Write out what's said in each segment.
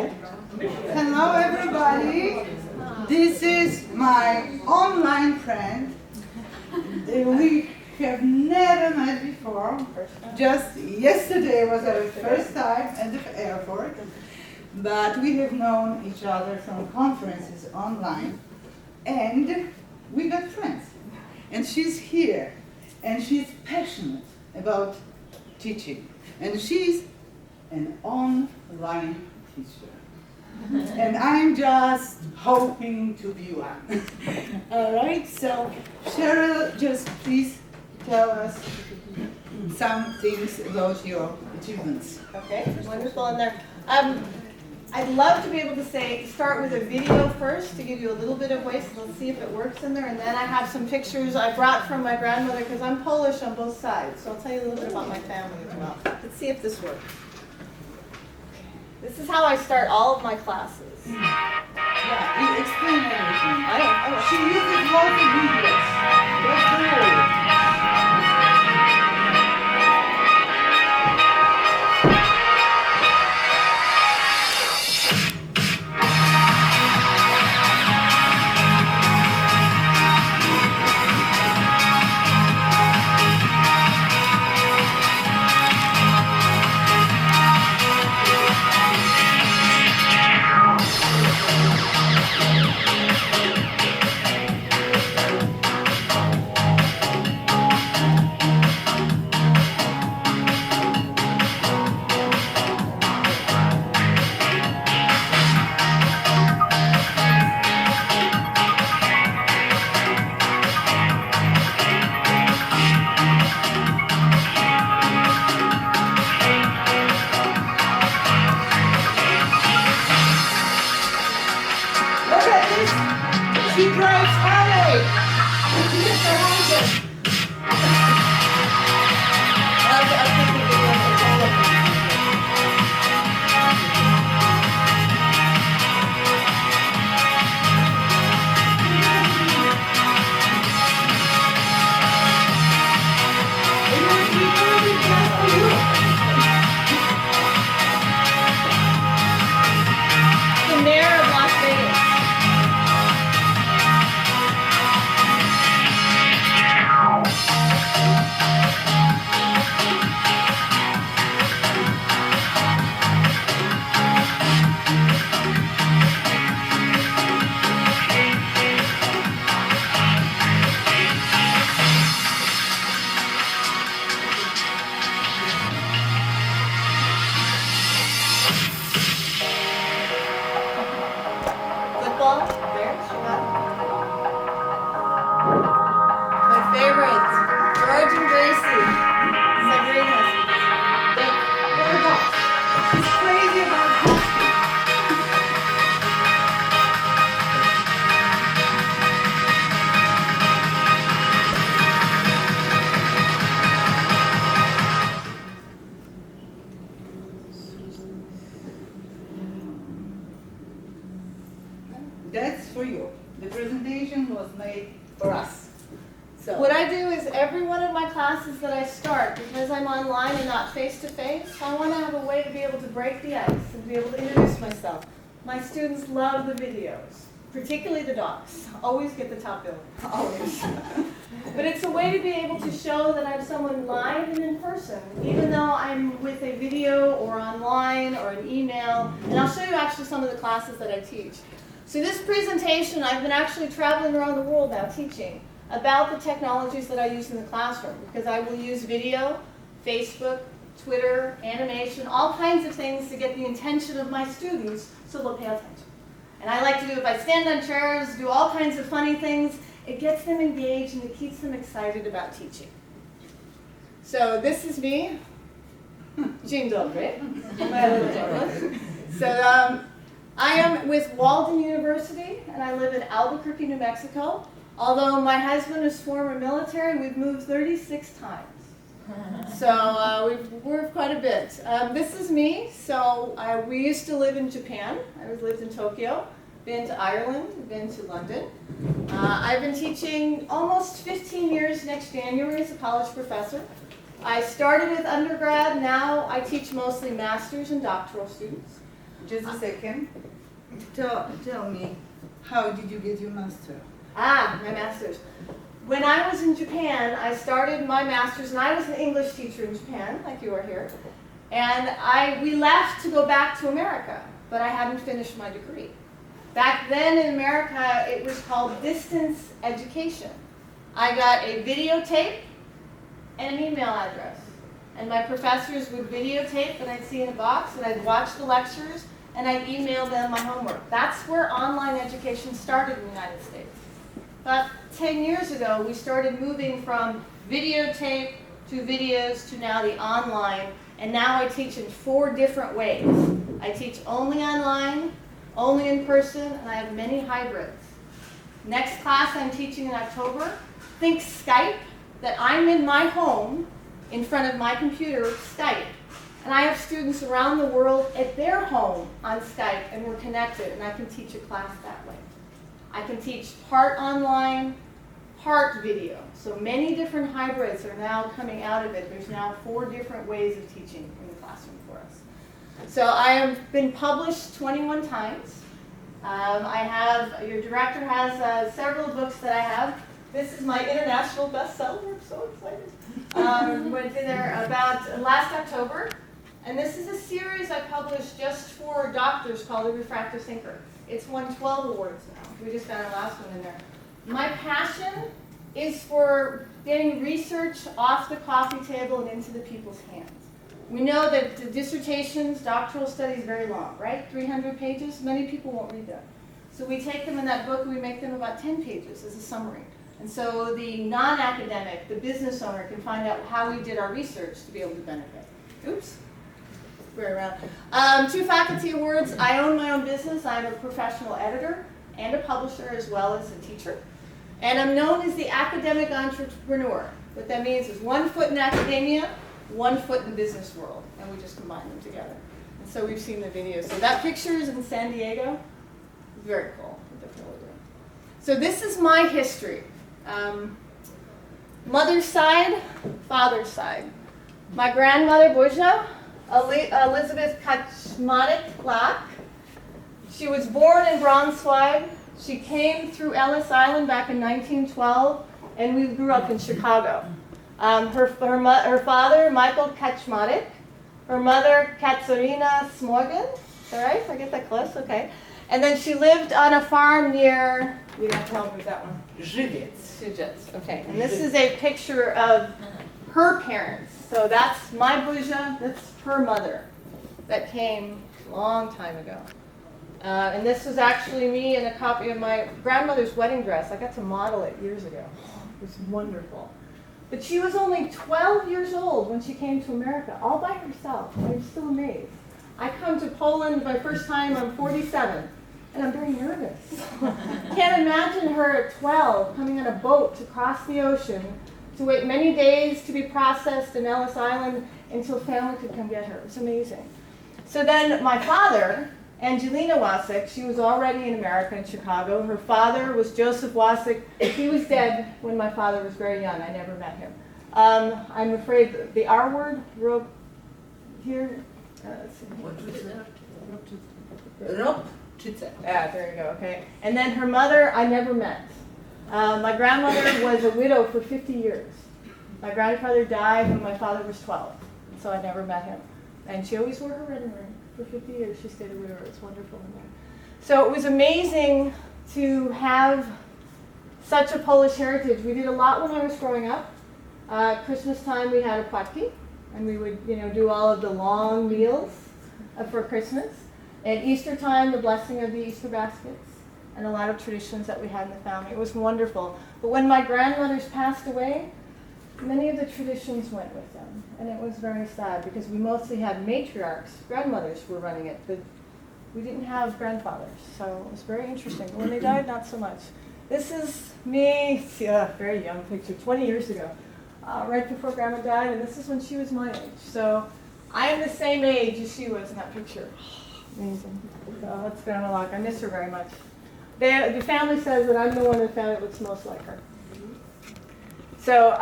Hello, everybody. This is my online friend. We have never met before. Just yesterday was our first time at the airport. But we have known each other from conferences online. And we got friends. And she's here. And she's passionate about teaching. And she's an online teacher. And I'm just hoping to be one. All right, so Cheryl, just please tell us some things about your achievements. Okay, wonderful. And there, I'd love to be able to start with a video first to give you a little bit of way, so let's see if it works in there. And then I have some pictures I brought from my grandmother because I'm Polish on both sides. So I'll tell you a little bit about my family as well. Let's see if this works. This is how I start all of my classes. Yeah, you explain everything. I don't. She uses lots of videos. That's cool. She drives Harley. The mayor of Las Vegas. Football, Bears, my favorite, George and Gracie, Sabrina. They're dogs. She's crazy about history. That's for you. The presentation was made for us. So What I do is every one of my classes that I start, because I'm online and not face-to-face, I want to have a way to be able to break the ice and be able to introduce myself. My students love the videos, particularly the docs. Always get the top billing, always. But it's a way to be able to show that I'm someone live and in person, even though I'm with a video or online or an email. And I'll show you actually some of the classes that I teach. So this presentation, I've been actually traveling around the world now teaching about the technologies that I use in the classroom, because I will use video, Facebook, Twitter, animation, all kinds of things to get the attention of my students so they'll pay attention. And I like to do it by stand on chairs, do all kinds of funny things. It gets them engaged and it keeps them excited about teaching. So this is me. Dzień dobry. My little Douglas. So I am with Walden University and I live in Albuquerque, New Mexico. Although my husband is former military, we've moved 36 times. So we've moved quite a bit. This is me. So we used to live in Japan. I lived in Tokyo, been to Ireland, been to London. I've been teaching almost 15 years next January as a college professor. I started with undergrad. Now I teach mostly master's and doctoral students. Just a second. Tell me, how did you get your master? My master's. When I was in Japan, I started my master's, and I was an English teacher in Japan, like you are here. And we left to go back to America, but I hadn't finished my degree. Back then in America, it was called distance education. I got a videotape and an email address. And my professors would videotape that I'd see in a box, and I'd watch the lectures, and I'd email them my homework. That's where online education started in the United States. About 10 years ago, we started moving from videotape to videos to now the online, and now I teach in 4 different ways. I teach only online, only in person, and I have many hybrids. Next class I'm teaching in October, think Skype, that I'm in my home in front of my computer, Skype, and I have students around the world at their home on Skype, and we're connected, and I can teach a class that way. I can teach part online, part video. So many different hybrids are now coming out of it. There's now 4 different ways of teaching in the classroom for us. So I have been published 21 times. Your director has several books that I have. This is my international bestseller. I'm so excited. Went in there about last October. And this is a series I published just for doctors called The Refractive Thinker. It's won 12 awards now. We just got our last one in there. My passion is for getting research off the coffee table and into the people's hands. We know that the dissertations, doctoral studies, very long, right? 300 pages. Many people won't read that. So we take them in that book and we make them about 10 pages as a summary. And so the non-academic, the business owner, can find out how we did our research to be able to benefit. Oops. Very around. 2 faculty awards. I own my own business. I'm a professional editor and a publisher as well as a teacher. And I'm known as the academic entrepreneur. What that means is 1 foot in academia, 1 foot in the business world. And we just combine them together. And so we've seen the video. So that picture is in San Diego. Very cool. So this is my history. Mother's side, father's side. My grandmother, Buzha, Elizabeth Kaczmarek-Black. She was born in Braunschweig. She came through Ellis Island back in 1912, and we grew up in Chicago. Her father, Michael Kaczmarek. Her mother, Katarina Smorgan. Is that right? I get that close? Okay. And then she lived on a farm near, you don't have to help me with that one. Żywiec. Okay. And this is a picture of her parents. So that's my Buzha, that's her mother that came a long time ago. And this was actually me in a copy of my grandmother's wedding dress. I got to model it years ago. It was wonderful. But she was only 12 years old when she came to America, all by herself. I'm still amazed. I come to Poland my first time, I'm 47, and I'm very nervous. Can't imagine her at 12 coming on a boat to cross the ocean, to wait many days to be processed in Ellis Island until family could come get her. It was amazing. So then my father, Angelina Wasik, she was already in America, in Chicago. Her father was Joseph Wasik. He was dead when my father was very young. I never met him. I'm afraid the R word wrote here. Let's see. Yeah, there you go, okay. And then her mother, I never met. My grandmother was a widow for 50 years. My grandfather died when my father was 12, so I never met him. And she always wore her wedding ring. For 50 years, she stayed a widower. It's wonderful in there. So it was amazing to have such a Polish heritage. We did a lot when I was growing up. Christmas time, we had a płatki, and we would, do all of the long meals for Christmas. At Easter time, the blessing of the Easter baskets, and a lot of traditions that we had in the family. It was wonderful. But when my grandmothers passed away, many of the traditions went with them, and it was very sad because we mostly had matriarchs, grandmothers were running it, but we didn't have grandfathers, so it was very interesting. When they died, not so much. This is me, very young picture, 20 years ago, right before Grandma died, and this is when she was my age. So I am the same age as she was in that picture. Amazing. So that's Grandma Locke. I miss her very much. The family says that I'm the one in the family that looks most like her. So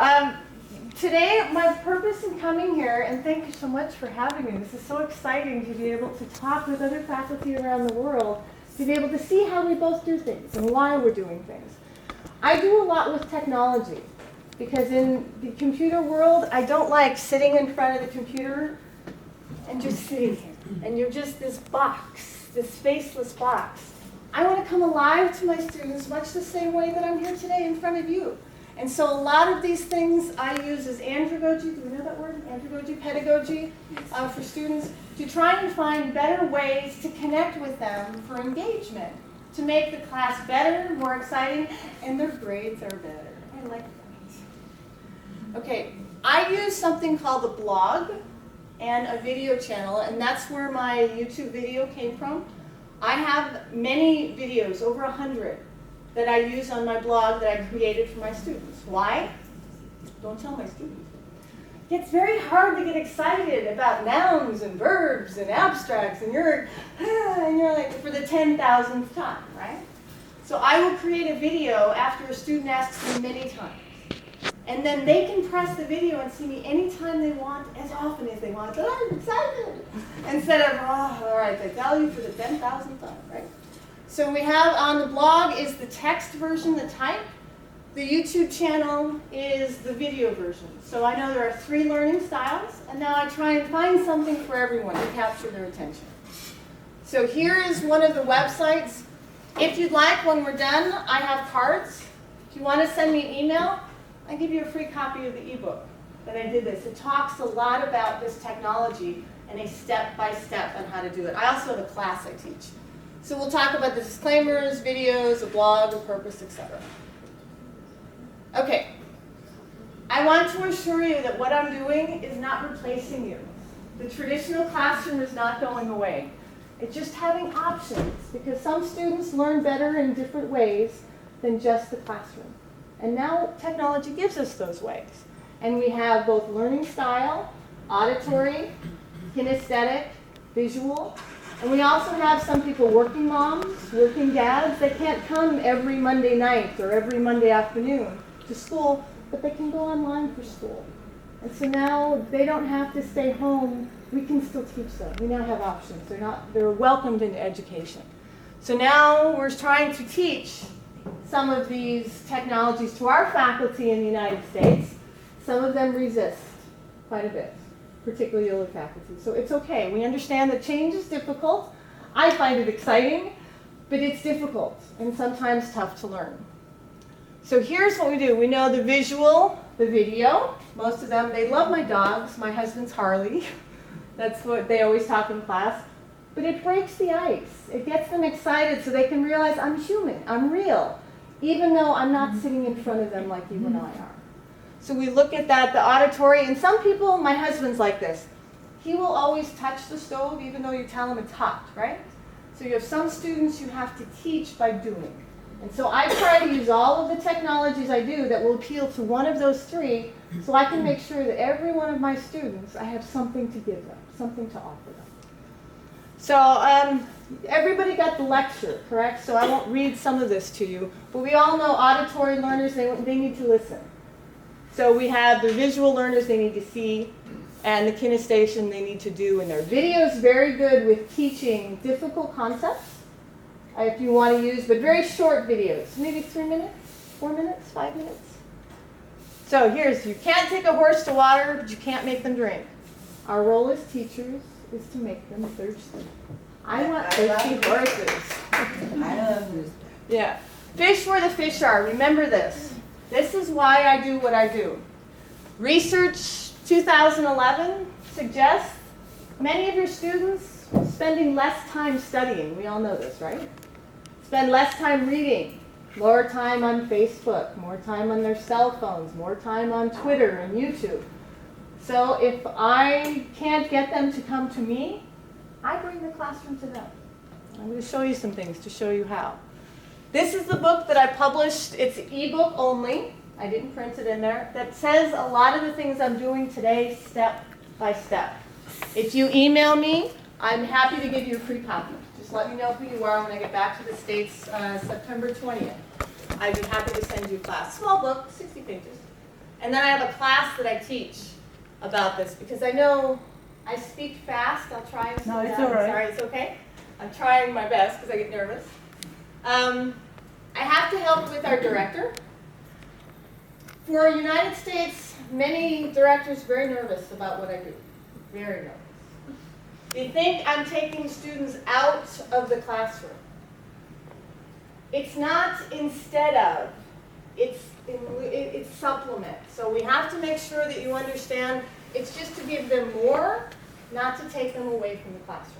today, my purpose in coming here, and thank you so much for having me. This is so exciting to be able to talk with other faculty around the world, to be able to see how we both do things and why we're doing things. I do a lot with technology, because in the computer world, I don't like sitting in front of the computer and just sitting here. And you're just this box, this faceless box. I want to come alive to my students much the same way that I'm here today in front of you. And so a lot of these things I use as andragogy, do we know that word? Andragogy, pedagogy, for students, to try and find better ways to connect with them for engagement, to make the class better, more exciting, and their grades are better. I like that. Okay, I use something called a blog and a video channel, and that's where my YouTube video came from. I have many videos, over 100, that I use on my blog that I created for my students. Why? Don't tell my students. It's very hard to get excited about nouns and verbs and abstracts, and you're like for the 10,000th time, right? So I will create a video after a student asks me many times. And then they can press the video and see me anytime they want, as often as they want, but I'm excited. Instead of, oh, all right, they tell you for the 10,000th time, right? So we have on the blog is the text version, the type. The YouTube channel is the video version. So I know there are 3 learning styles, and now I try and find something for everyone to capture their attention. So here is one of the websites. If you'd like, when we're done, I have cards. If you want to send me an email, I give you a free copy of the ebook that I did this. It talks a lot about this technology and a step-by-step on how to do it. I also have a class I teach. So we'll talk about the disclaimers, videos, a blog, a purpose, etc. Okay. I want to assure you that what I'm doing is not replacing you. The traditional classroom is not going away. It's just having options, because some students learn better in different ways than just the classroom. And now technology gives us those ways. And we have both learning style, auditory, kinesthetic, visual. And we also have some people, working moms, working dads, they can't come every Monday night or every Monday afternoon to school, but they can go online for school. And so now they don't have to stay home. We can still teach them. We now have options. They're welcomed into education. So now we're trying to teach some of these technologies to our faculty in the United States. Some of them resist quite a bit, particularly older faculty. So it's okay. We understand that change is difficult. I find it exciting, but it's difficult and sometimes tough to learn. So here's what we do. We know the visual, the video. Most of them, they love my dogs. My husband's Harley. That's what they always talk in class. But it breaks the ice. It gets them excited so they can realize I'm human, I'm real, even though I'm not sitting in front of them like you and I are. So we look at that, the auditory, and some people, my husband's like this. He will always touch the stove even though you tell him it's hot, right? So you have some students you have to teach by doing. And so I try to use all of the technologies I do that will appeal to one of those 3, so I can make sure that every one of my students, I have something to give them, something to offer them. So everybody got the lecture, correct? So I won't read some of this to you, but we all know auditory learners, they need to listen. So we have the visual learners, they need to see, and the kinesthesion they need to do. And their video is very good with teaching difficult concepts, if you want to use, but very short videos, maybe 3 minutes, 4 minutes, 5 minutes. So here's, you can't take a horse to water, but you can't make them drink. Our role as teachers is to make them thirsty. I want thirsty horses. I love this. Yeah. Fish where the fish are. Remember this. This is why I do what I do. Research 2011 suggests many of your students spending less time studying. We all know this, right? Spend less time reading, more time on Facebook, more time on their cell phones, more time on Twitter and YouTube. So if I can't get them to come to me, I bring the classroom to them. I'm going to show you some things to show you how. This is the book that I published. It's ebook only. I didn't print it in there. That says a lot of the things I'm doing today step by step. If you email me, I'm happy to give you a free copy. Just let me know who you are when I get back to the States September 20th. I'd be happy to send you a class. Small book, 60 pages. And then I have a class that I teach about this because I know I speak fast. I'll try and slow down. No, it's all right. Sorry, it's okay. I'm trying my best because I get nervous. I have to help with our director. For United States, many directors are very nervous about what I do. Very nervous. They think I'm taking students out of the classroom. It's not instead of, it's supplement. So we have to make sure that you understand it's just to give them more, not to take them away from the classroom.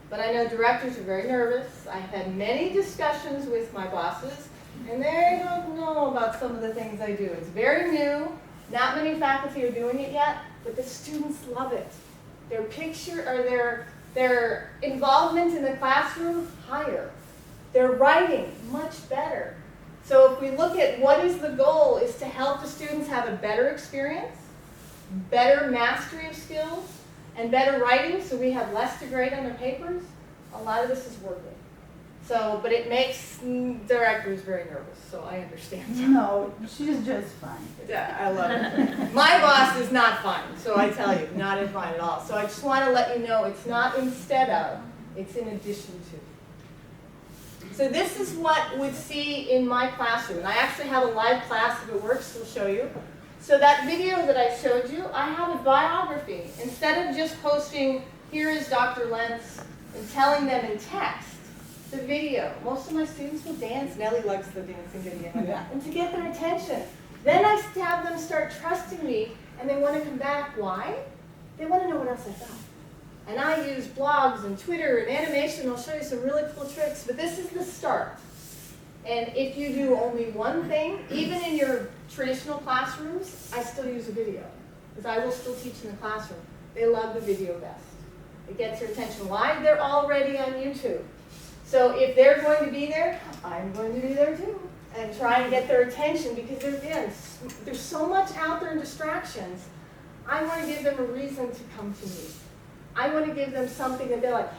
But I know directors are very nervous. I've had many discussions with my bosses, and they don't know about some of the things I do. It's very new. Not many faculty are doing it yet, but the students love it. Their involvement in the classroom, higher. Their writing, much better. So if we look at what is the goal, is to help the students have a better experience, better mastery of skills, and better writing, so we have less to grade on their papers. A lot of this is working. So, but it makes directors very nervous, so I understand. No, she's just fine. Yeah, I love it. My boss is not fine, so I tell you, not in fine at all. So I just want to let you know it's not instead of, it's in addition to. So this is what we'd see in my classroom. And I actually have a live class, if it works, we'll show you. So that video that I showed you, I have a biography. Instead of just posting, here is Dr. Lentz, and telling them in text, the video. Most of my students will dance. Nellie loves the dancing video. And to get their attention. Then I have them start trusting me, and they want to come back. Why? They want to know what else I've got. And I use blogs and Twitter and animation. I'll show you some really cool tricks. But this is the start. And if you do only one thing, even in your traditional classrooms, I still use a video. Because I will still teach in the classroom. They love the video best. It gets their attention. Why? They're already on YouTube. So if they're going to be there, I'm going to be there too. And try and get their attention because there's so much out there in distractions. I want to give them a reason to come to me. I want to give them something that they're like,